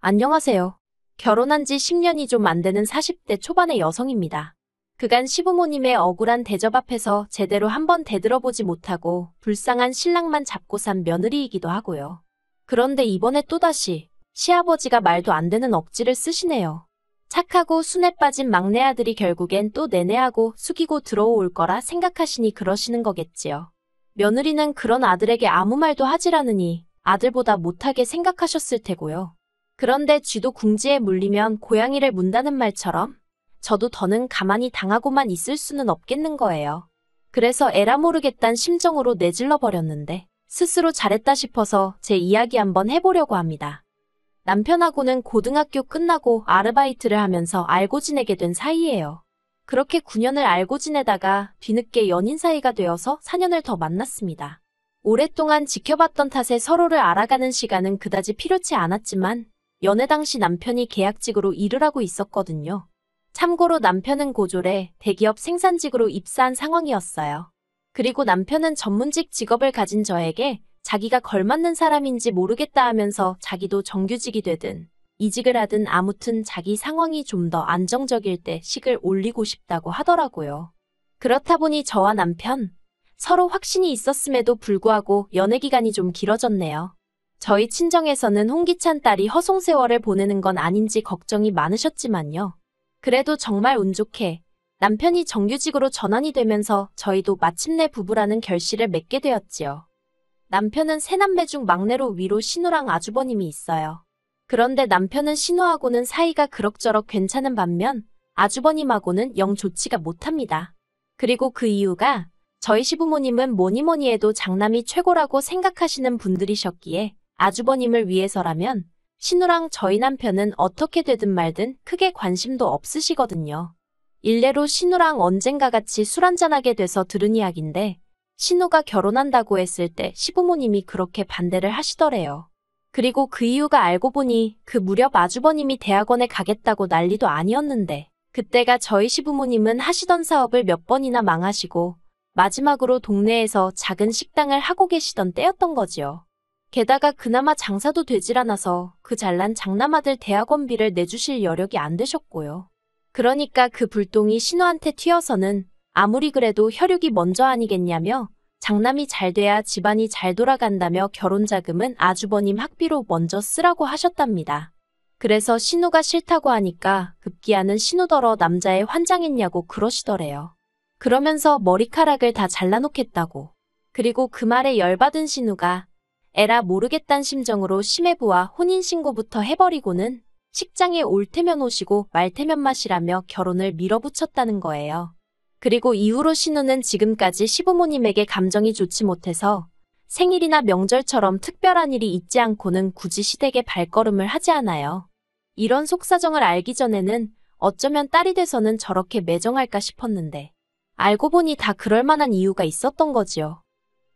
안녕하세요. 결혼한 지 10년이 좀 안 되는 40대 초반의 여성입니다. 그간 시부모님의 억울한 대접 앞에서 제대로 한번 대들어보지 못하고 불쌍한 신랑만 잡고 산 며느리이기도 하고요. 그런데 이번에 또다시 시아버지가 말도 안 되는 억지를 쓰시네요. 착하고 순에 빠진 막내 아들이 결국엔 또 내내하고 숙이고 들어올 거라 생각하시니 그러시는 거겠지요. 며느리는 그런 아들에게 아무 말도 하질 않으니 아들보다 못하게 생각하셨을 테고요. 그런데 쥐도 궁지에 물리면 고양이를 문다는 말처럼 저도 더는 가만히 당하고만 있을 수는 없겠는 거예요. 그래서 에라 모르겠단 심정으로 내질러 버렸는데 스스로 잘했다 싶어서 제 이야기 한번 해보려고 합니다. 남편하고는 고등학교 끝나고 아르바이트를 하면서 알고 지내게 된 사이예요. 그렇게 9년을 알고 지내다가 뒤늦게 연인 사이가 되어서 4년을 더 만났습니다. 오랫동안 지켜봤던 탓에 서로를 알아가는 시간은 그다지 필요치 않았지만 연애 당시 남편이 계약직으로 일을 하고 있었거든요. 참고로 남편은 고졸에 대기업 생산직으로 입사한 상황이었어요. 그리고 남편은 전문직 직업을 가진 저에게 자기가 걸맞는 사람인지 모르겠다 하면서 자기도 정규직이 되든 이직을 하든 아무튼 자기 상황이 좀 더 안정적일 때 식을 올리고 싶다고 하더라고요. 그렇다 보니 저와 남편 서로 확신이 있었음에도 불구하고 연애 기간이 좀 길어졌네요. 저희 친정에서는 홍기찬 딸이 허송세월을 보내는 건 아닌지 걱정이 많으셨지만요. 그래도 정말 운 좋게 남편이 정규직으로 전환이 되면서 저희도 마침내 부부라는 결실을 맺게 되었지요. 남편은 세 남매 중 막내로 위로 신우랑 아주버님이 있어요. 그런데 남편은 신우하고는 사이가 그럭저럭 괜찮은 반면 아주버님하고는 영 좋지가 못합니다. 그리고 그 이유가 저희 시부모님은 뭐니뭐니 해도 장남이 최고라고 생각하시는 분들이셨기에 아주버님을 위해서라면 신우랑 저희 남편은 어떻게 되든 말든 크게 관심도 없으시거든요. 일례로 신우랑 언젠가 같이 술 한잔하게 돼서 들은 이야기인데 신우가 결혼한다고 했을 때 시부모님이 그렇게 반대를 하시더래요. 그리고 그 이유가 알고 보니 그 무렵 아주버님이 대학원에 가겠다고 난리도 아니었는데 그때가 저희 시부모님은 하시던 사업을 몇 번이나 망하시고 마지막으로 동네에서 작은 식당을 하고 계시던 때였던 거지요. 게다가 그나마 장사도 되질 않아서 그 잘난 장남아들 대학원비를 내주실 여력이 안 되셨고요. 그러니까 그 불똥이 신우한테 튀어서는 아무리 그래도 혈육이 먼저 아니겠냐며 장남이 잘 돼야 집안이 잘 돌아간다며 결혼자금은 아주버님 학비로 먼저 쓰라고 하셨답니다. 그래서 신우가 싫다고 하니까 급기야는 신우더러 남자애 환장했냐고 그러시더래요. 그러면서 머리카락을 다 잘라놓겠다고. 그리고 그 말에 열받은 신우가 에라 모르겠단 심정으로 시매부와 혼인신고부터 해버리고는 식장에 올 테면 오시고 말 테면 마시라며 결혼을 밀어붙였다는 거예요. 그리고 이후로 신우는 지금까지 시부모님에게 감정이 좋지 못해서 생일이나 명절처럼 특별한 일이 있지 않고는 굳이 시댁에 발걸음을 하지 않아요. 이런 속사정을 알기 전에는 어쩌면 딸이 돼서는 저렇게 매정할까 싶었는데 알고 보니 다 그럴 만한 이유가 있었던 거지요.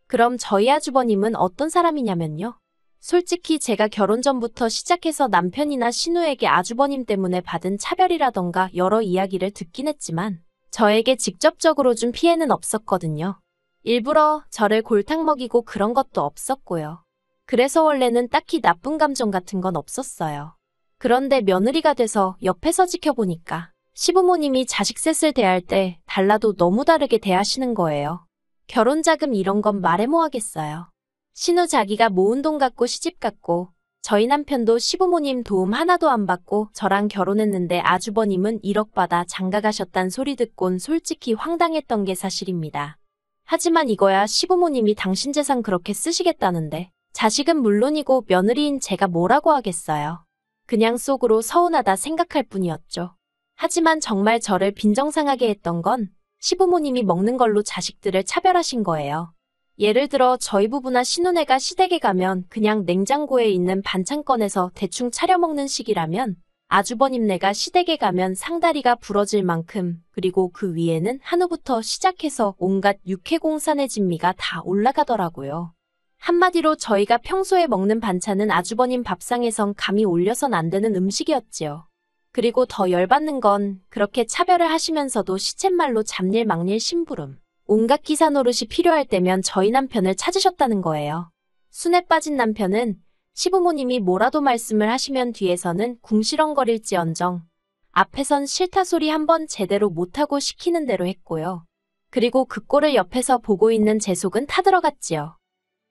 그럼 저희 아주버님은 어떤 사람이냐면요. 솔직히 제가 결혼 전부터 시작해서 남편이나 신우에게 아주버님 때문에 받은 차별이라던가 여러 이야기를 듣긴 했지만 저에게 직접적으로 준 피해는 없었거든요. 일부러 저를 골탕 먹이고 그런 것도 없었고요. 그래서 원래는 딱히 나쁜 감정 같은 건 없었어요. 그런데 며느리가 돼서 옆에서 지켜보니까 시부모님이 자식 셋을 대할 때 달라도 너무 다르게 대하시는 거예요. 결혼자금 이런 건 말해 뭐 하겠어요. 신우 자기가 모은 돈 갖고 시집 갔고 저희 남편도 시부모님 도움 하나도 안 받고 저랑 결혼했는데 아주버님은 1억 받아 장가 가셨단 소리 듣곤 솔직히 황당했던 게 사실입니다. 하지만 이거야 시부모님이 당신 재산 그렇게 쓰시겠다는데 자식은 물론이고 며느리인 제가 뭐라고 하겠어요. 그냥 속으로 서운하다 생각할 뿐이었죠. 하지만 정말 저를 빈정상하게 했던 건 시부모님이 먹는 걸로 자식들을 차별하신 거예요. 예를 들어 저희 부부나 신혼애가 시댁에 가면 그냥 냉장고에 있는 반찬 꺼내서 대충 차려 먹는 식이라면 아주버님네가 시댁에 가면 상다리가 부러질 만큼 그리고 그 위에는 한우부터 시작해서 온갖 육해공산의 진미가 다 올라가더라고요. 한마디로 저희가 평소에 먹는 반찬은 아주버님 밥상에선 감히 올려선 안 되는 음식이었지요. 그리고 더 열받는 건 그렇게 차별을 하시면서도 시쳇말로 잡일 막일 심부름. 온갖 기사 노릇이 필요할 때면 저희 남편을 찾으셨다는 거예요. 순에 빠진 남편은 시부모님이 뭐라도 말씀을 하시면 뒤에서는 궁시렁거릴지언정 앞에선 싫다 소리 한번 제대로 못하고 시키는 대로 했고요. 그리고 그 꼴을 옆에서 보고 있는 제 속은 타들어갔지요.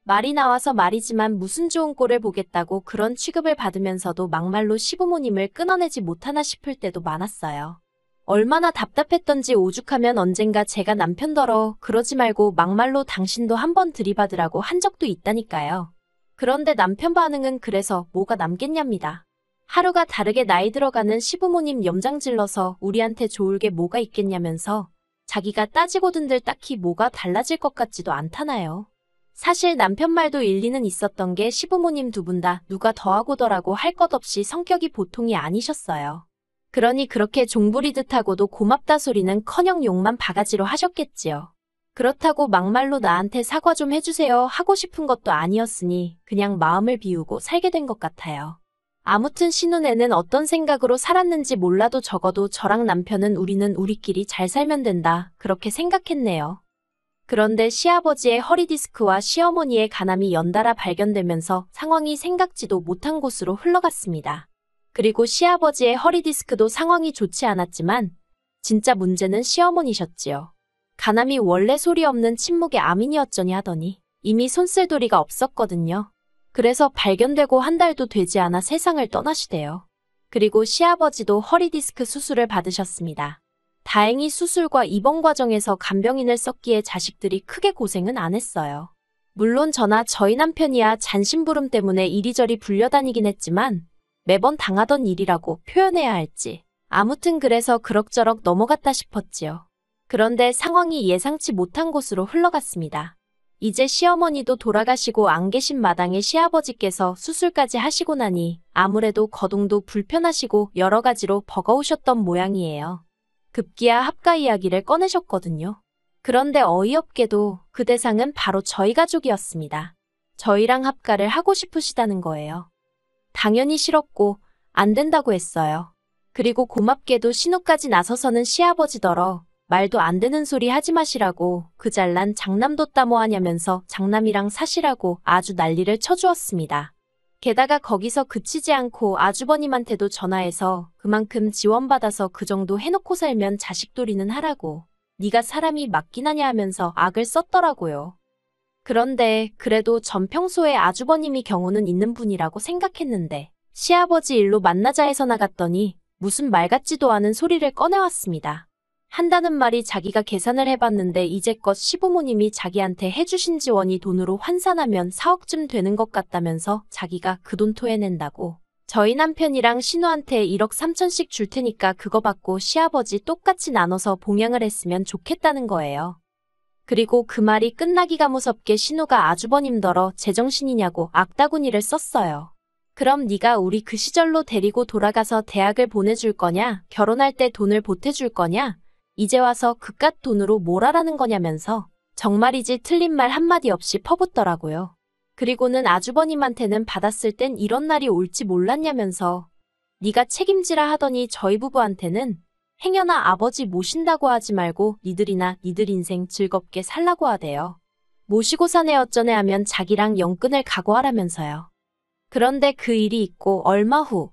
말이 나와서 말이지만 무슨 좋은 꼴을 보겠다고 그런 취급을 받으면서도 막말로 시부모님을 끊어내지 못하나 싶을 때도 많았어요. 얼마나 답답했던지 오죽하면 언젠가 제가 남편더러 그러지 말고 막말로 당신도 한번 들이받으라고 한 적도 있다니까요. 그런데 남편 반응은 그래서 뭐가 남겠냐입니다. 하루가 다르게 나이 들어가는 시부모님 염장질러서 우리한테 좋을 게 뭐가 있겠냐면서 자기가 따지고든들 딱히 뭐가 달라질 것 같지도 않다나요. 사실 남편 말도 일리는 있었던 게 시부모님 두 분 다 누가 더하고더라고 할 것 없이 성격이 보통이 아니셨어요. 그러니 그렇게 종부리듯 하고도 고맙다 소리는커녕 욕만 바가지로 하셨겠지요. 그렇다고 막말로 나한테 사과 좀 해주세요 하고 싶은 것도 아니었으니 그냥 마음을 비우고 살게 된 것 같아요. 아무튼 신혼에는 어떤 생각으로 살았는지 몰라도 적어도 저랑 남편은 우리는 우리끼리 잘 살면 된다 그렇게 생각했네요. 그런데 시아버지의 허리디스크와 시어머니의 간암이 연달아 발견되면서 상황이 생각지도 못한 곳으로 흘러갔습니다. 그리고 시아버지의 허리디스크도 상황이 좋지 않았지만 진짜 문제는 시어머니셨지요. 간암이 원래 소리 없는 침묵의 암인이었더니 하더니 이미 손쓸 도리가 없었거든요. 그래서 발견되고 한 달도 되지 않아 세상을 떠나시대요. 그리고 시아버지도 허리디스크 수술을 받으셨습니다. 다행히 수술과 입원 과정에서 간병인을 썼기에 자식들이 크게 고생은 안 했어요. 물론 저나 저희 남편이야 잔심부름 때문에 이리저리 불려다니긴 했지만 매번 당하던 일이라고 표현해야 할지 아무튼 그래서 그럭저럭 넘어갔다 싶었지요. 그런데 상황이 예상치 못한 곳으로 흘러갔습니다. 이제 시어머니도 돌아가시고 안 계신 마당에 시아버지께서 수술까지 하시고 나니 아무래도 거동도 불편하시고 여러 가지로 버거우셨던 모양이에요. 급기야 합가 이야기를 꺼내셨거든요. 그런데 어이없게도 그 대상은 바로 저희 가족이었습니다. 저희랑 합가를 하고 싶으시다는 거예요. 당연히 싫었고 안 된다고 했어요. 그리고 고맙게도 신우까지 나서서는 시아버지더러 말도 안 되는 소리 하지 마시라고 그 잘난 장남도 따모하냐면서 장남이랑 사시라고 아주 난리를 쳐주었습니다. 게다가 거기서 그치지 않고 아주버님한테도 전화해서 그만큼 지원받아서 그 정도 해놓고 살면 자식돌이는 하라고 네가 사람이 맞긴 하냐 하면서 악을 썼더라고요. 그런데 그래도 전 평소에 아주버님이 경우는 있는 분이라고 생각했는데 시아버지 일로 만나자 해서 나갔더니 무슨 말 같지도 않은 소리를 꺼내왔습니다. 한다는 말이 자기가 계산을 해봤는데 이제껏 시부모님이 자기한테 해주신 지원이 돈으로 환산하면 4억쯤 되는 것 같다면서 자기가 그 돈 토해낸다고. 저희 남편이랑 신우한테 1억 3천씩 줄 테니까 그거 받고 시아버지 똑같이 나눠서 봉양을 했으면 좋겠다는 거예요. 그리고 그 말이 끝나기가 무섭게 신우가 아주버님더러 제정신이냐고 악다구니를 썼어요. 그럼 네가 우리 그 시절로 데리고 돌아가서 대학을 보내줄 거냐? 결혼할 때 돈을 보태줄 거냐? 이제 와서 그깟 돈으로 뭘 하라는 거냐면서 정말이지 틀린 말 한마디 없이 퍼붓더라고요. 그리고는 아주버님한테는 받았을 땐 이런 날이 올지 몰랐냐면서 네가 책임지라 하더니 저희 부부한테는 행여나 아버지 모신다고 하지 말고 니들이나 니들 인생 즐겁게 살라고 하대요. 모시고 사내 어쩌네 하면 자기랑 영끈을 각오하라면서요. 그런데 그 일이 있고 얼마 후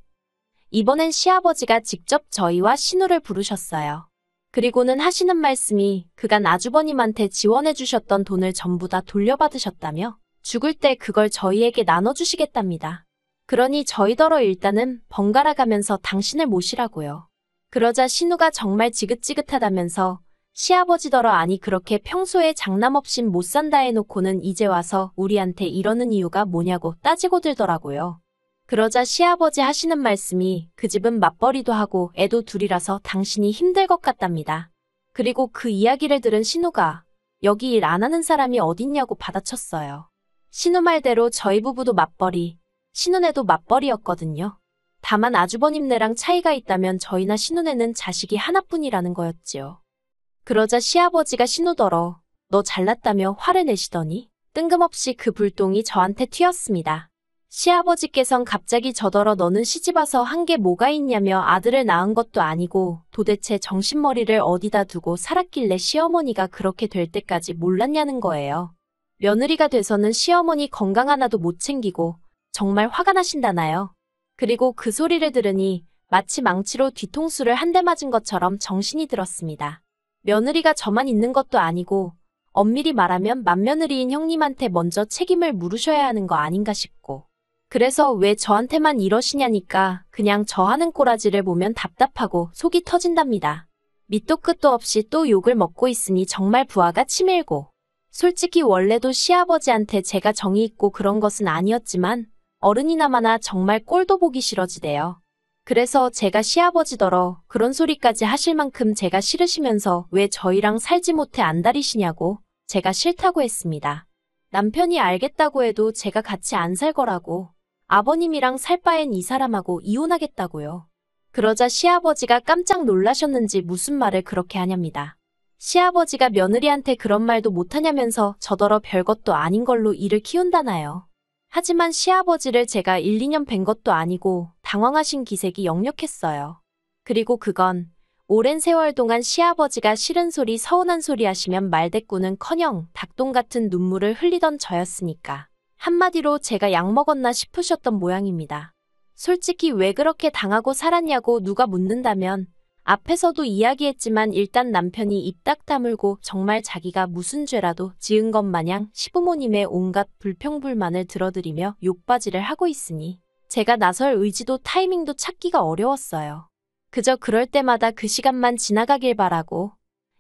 이번엔 시아버지가 직접 저희와 신우를 부르셨어요. 그리고는 하시는 말씀이 그간 아주버님한테 지원해 주셨던 돈을 전부 다 돌려받으셨다며 죽을 때 그걸 저희에게 나눠주시겠답니다. 그러니 저희더러 일단은 번갈아 가면서 당신을 모시라고요. 그러자 신우가 정말 지긋지긋하다면서 시아버지더러 아니 그렇게 평소에 장남 없인 못 산다 해놓고는 이제 와서 우리한테 이러는 이유가 뭐냐고 따지고 들더라고요. 그러자 시아버지 하시는 말씀이 그 집은 맞벌이도 하고 애도 둘이라서 당신이 힘들 것 같답니다. 그리고 그 이야기를 들은 신우가 여기 일 안 하는 사람이 어딨냐고 받아쳤어요. 신우 말대로 저희 부부도 맞벌이, 신우네도 맞벌이였거든요. 다만 아주버님네랑 차이가 있다면 저희나 신우네는 자식이 하나뿐이라는 거였지요. 그러자 시아버지가 신우더러 너 잘났다며 화를 내시더니 뜬금없이 그 불똥이 저한테 튀었습니다. 시아버지께선 갑자기 저더러 너는 시집와서 한 게 뭐가 있냐며 아들을 낳은 것도 아니고 도대체 정신머리를 어디다 두고 살았길래 시어머니가 그렇게 될 때까지 몰랐냐는 거예요. 며느리가 돼서는 시어머니 건강 하나도 못 챙기고 정말 화가 나신다나요? 그리고 그 소리를 들으니 마치 망치로 뒤통수를 한 대 맞은 것처럼 정신이 들었습니다. 며느리가 저만 있는 것도 아니고 엄밀히 말하면 맏며느리인 형님한테 먼저 책임을 물으셔야 하는 거 아닌가 싶고, 그래서 왜 저한테만 이러시냐니까 그냥 저 하는 꼬라지를 보면 답답하고 속이 터진답니다. 밑도 끝도 없이 또 욕을 먹고 있으니 정말 부하가 치밀고, 솔직히 원래도 시아버지한테 제가 정이 있고 그런 것은 아니었지만 어른이나마나 정말 꼴도 보기 싫어지대요. 그래서 제가 시아버지더러 그런 소리까지 하실 만큼 제가 싫으시면서 왜 저희랑 살지 못해 안달이시냐고 제가 싫다고 했습니다. 남편이 알겠다고 해도 제가 같이 안 살 거라고, 아버님이랑 살 바엔 이 사람하고 이혼하겠다고요. 그러자 시아버지가 깜짝 놀라셨는지 무슨 말을 그렇게 하냐입니다. 시아버지가 며느리한테 그런 말도 못하냐면서 저더러 별것도 아닌 걸로 일을 키운다나요. 하지만 시아버지를 제가 1, 2년 뵌 것도 아니고 당황하신 기색이 역력했어요. 그리고 그건 오랜 세월 동안 시아버지가 싫은 소리 서운한 소리 하시면 말대꾸는커녕 닭똥 같은 눈물을 흘리던 저였으니까 한마디로 제가 약 먹었나 싶으셨던 모양입니다. 솔직히 왜 그렇게 당하고 살았냐고 누가 묻는다면 앞에서도 이야기했지만 일단 남편이 입 딱 다물고 정말 자기가 무슨 죄라도 지은 것 마냥 시부모님의 온갖 불평불만을 들어드리며 욕바지를 하고 있으니 제가 나설 의지도 타이밍도 찾기가 어려웠어요. 그저 그럴 때마다 그 시간만 지나가길 바라고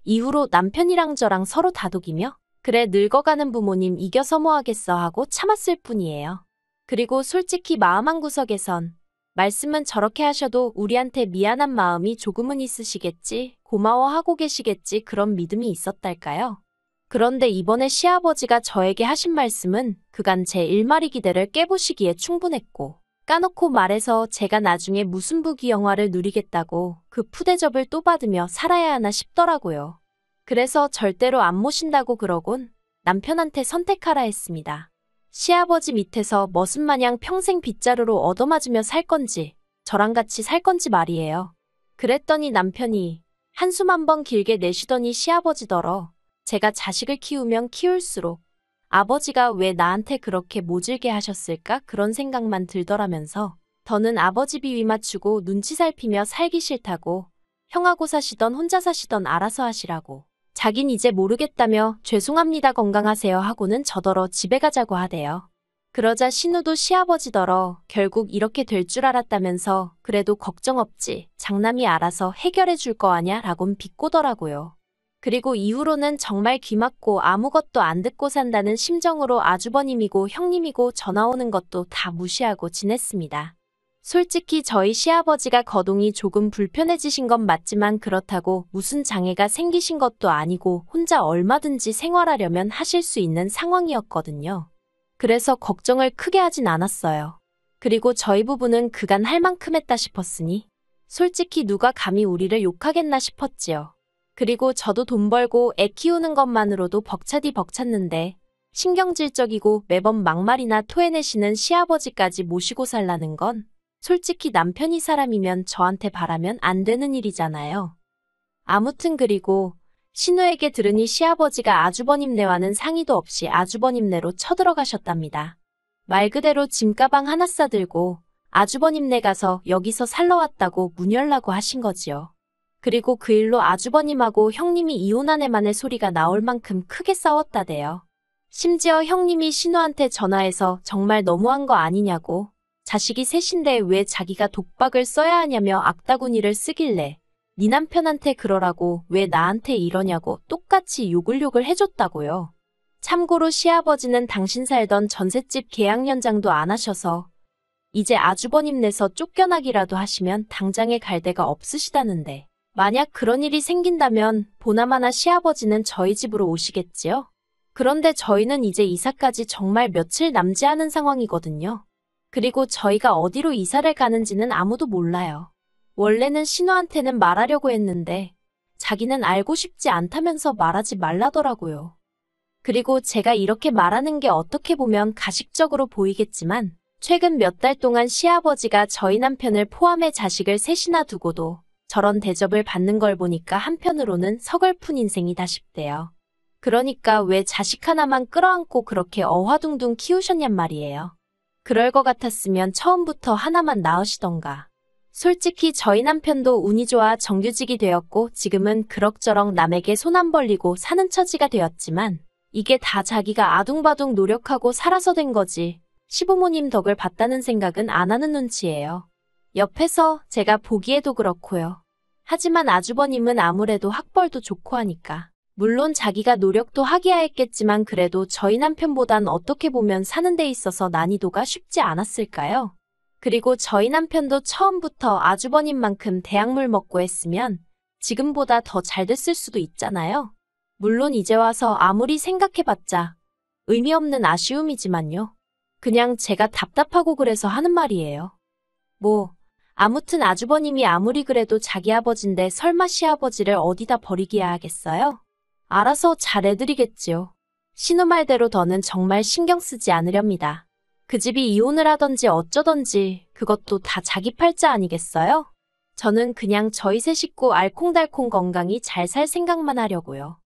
이후로 남편이랑 저랑 서로 다독이며 그래 늙어가는 부모님 이겨서 뭐 하겠어 하고 참았을 뿐이에요. 그리고 솔직히 마음 한구석에선 말씀은 저렇게 하셔도 우리한테 미안한 마음이 조금은 있으시겠지, 고마워하고 계시겠지 그런 믿음이 있었달까요? 그런데 이번에 시아버지가 저에게 하신 말씀은 그간 제 일마리기대를 깨부시기에 충분했고, 까놓고 말해서 제가 나중에 무슨 부귀영화를 누리겠다고 그 푸대접을 또 받으며 살아야 하나 싶더라고요. 그래서 절대로 안 모신다고 그러곤 남편한테 선택하라 했습니다. 시아버지 밑에서 머슴마냥 평생 빗자루로 얻어맞으며 살 건지 저랑 같이 살 건지 말이에요. 그랬더니 남편이 한숨 한번 길게 내쉬더니 시아버지더러 제가 자식을 키우면 키울수록 아버지가 왜 나한테 그렇게 모질게 하셨을까 그런 생각만 들더라면서 더는 아버지 비위 맞추고 눈치 살피며 살기 싫다고, 형하고 사시던 혼자 사시던 알아서 하시라고, 자긴 이제 모르겠다며 죄송합니다 건강하세요 하고는 저더러 집에 가자고 하대요. 그러자 신우도 시아버지더러 결국 이렇게 될 줄 알았다면서 그래도 걱정 없지, 장남이 알아서 해결해 줄 거 아냐 라곤 비꼬더라고요. 그리고 이후로는 정말 귀 막고 아무것도 안 듣고 산다는 심정으로 아주버님이고 형님이고 전화 오는 것도 다 무시하고 지냈습니다. 솔직히 저희 시아버지가 거동이 조금 불편해지신 건 맞지만 그렇다고 무슨 장애가 생기신 것도 아니고 혼자 얼마든지 생활하려면 하실 수 있는 상황이었거든요. 그래서 걱정을 크게 하진 않았어요. 그리고 저희 부부는 그간 할 만큼 했다 싶었으니 솔직히 누가 감히 우리를 욕하겠나 싶었지요. 그리고 저도 돈 벌고 애 키우는 것만으로도 벅차디 벅찼는데 신경질적이고 매번 막말이나 토해내시는 시아버지까지 모시고 살라는 건 솔직히 남편이 사람이면 저한테 바라면 안 되는 일이잖아요. 아무튼 그리고 신우에게 들으니 시아버지가 아주버님네와는 상의도 없이 아주버님네로 쳐들어가셨답니다. 말 그대로 짐가방 하나 싸들고 아주버님네 가서 여기서 살러 왔다고 문 열라고 하신 거지요. 그리고 그 일로 아주버님하고 형님이 이혼한 애만의 소리가 나올 만큼 크게 싸웠다대요. 심지어 형님이 신우한테 전화해서 정말 너무한 거 아니냐고, 자식이 셋인데 왜 자기가 독박을 써야 하냐며 악다구니를 쓰길래 네 남편한테 그러라고 왜 나한테 이러냐고 똑같이 욕을 해줬다고요. 참고로 시아버지는 당신 살던 전셋집 계약 연장도 안 하셔서 이제 아주버님네서 쫓겨나기라도 하시면 당장에 갈 데가 없으시다는데, 만약 그런 일이 생긴다면 보나마나 시아버지는 저희 집으로 오시겠지요? 그런데 저희는 이제 이사까지 정말 며칠 남지 않은 상황이거든요. 그리고 저희가 어디로 이사를 가는지는 아무도 몰라요. 원래는 신우한테는 말하려고 했는데 자기는 알고 싶지 않다면서 말하지 말라더라고요. 그리고 제가 이렇게 말하는 게 어떻게 보면 가식적으로 보이겠지만 최근 몇 달 동안 시아버지가 저희 남편을 포함해 자식을 셋이나 두고도 저런 대접을 받는 걸 보니까 한편으로는 서글픈 인생이다 싶대요. 그러니까 왜 자식 하나만 끌어안고 그렇게 어화둥둥 키우셨냔 말이에요. 그럴 것 같았으면 처음부터 하나만 낳으시던가. 솔직히 저희 남편도 운이 좋아 정규직이 되었고 지금은 그럭저럭 남에게 손 안 벌리고 사는 처지가 되었지만 이게 다 자기가 아둥바둥 노력하고 살아서 된 거지. 시부모님 덕을 봤다는 생각은 안 하는 눈치예요. 옆에서 제가 보기에도 그렇고요. 하지만 아주버님은 아무래도 학벌도 좋고 하니까. 물론 자기가 노력도 하기야 했겠지만 그래도 저희 남편보단 어떻게 보면 사는 데 있어서 난이도가 쉽지 않았을까요? 그리고 저희 남편도 처음부터 아주버님만큼 대학물 먹고 했으면 지금보다 더 잘 됐을 수도 있잖아요. 물론 이제 와서 아무리 생각해봤자 의미 없는 아쉬움이지만요. 그냥 제가 답답하고 그래서 하는 말이에요. 아무튼 아주버님이 아무리 그래도 자기 아버지인데 설마 시아버지를 어디다 버리기야 하겠어요? 알아서 잘해드리겠지요. 신우 말대로 더는 정말 신경 쓰지 않으렵니다. 그 집이 이혼을 하던지 어쩌던지 그것도 다 자기 팔자 아니겠어요? 저는 그냥 저희 세 식구 알콩달콩 건강히 잘 살 생각만 하려고요.